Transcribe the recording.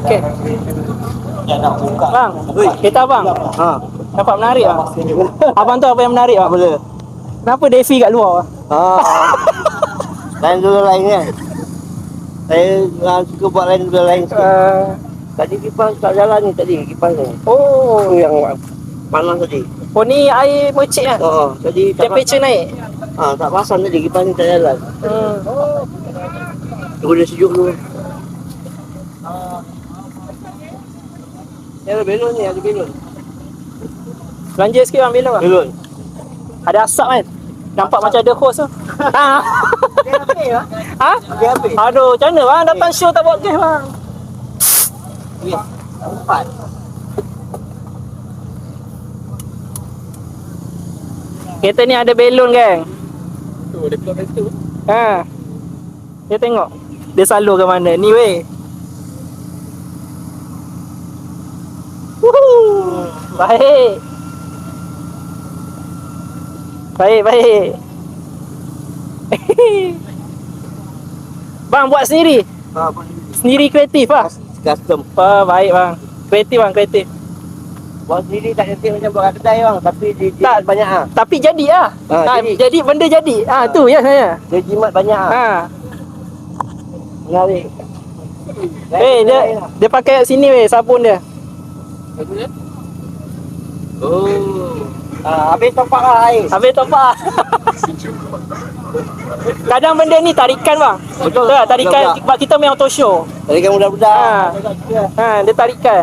Okey. Bang, kereta abang. Ha. Nampak menarik bang. Abang tu apa yang menarik bang? Boleh. Kenapa Devi kat luar? Ha. Lain dulu lain kan. Saya suka buat lain dulu lain sikit. Tadi kipas tak jalan ni tadi kipas ni. Oh, Tu yang panas tadi. oh ni air mercik kan? Tadi tak Temperature naik. tak pasang tadi kipas ni tak jalan. Tunggu dia sejuk dulu. Ni ada belon ni, ada belon. Belanja sikit bang, belon bang. Belon. Ada asap kan? Nampak macam ada hose tu. Ha? Ha? Aduh, macam mana bang? Datang show tak bawa kes bang. Empat. Kereta ni ada belon geng. Tu dia keluar dari situ. Ha. Dia tengok. Dia salur ke mana? Ni weh. Woohoo. Baik. Baik. Bang buat sendiri? Sendiri kreatif lah? Custom. Baik bang. Kreatif. Buat sendiri tak cantik macam buat kat kedai bang, tapi dia Tak. banyak ah. Tapi jadi lah. Jadi. Jadi benda jadi. Tu ya saya. Dia jimat banyak ah. Ha. Menarik. Dia pakai sini weh sabun dia. Habis topak lah air. Habis topak. Kadang benda ni tarikan bang. Betul. Tak, tarikan Budak-budak. sebab kita main auto show. Tarikan budak-budak. Dia tarikan.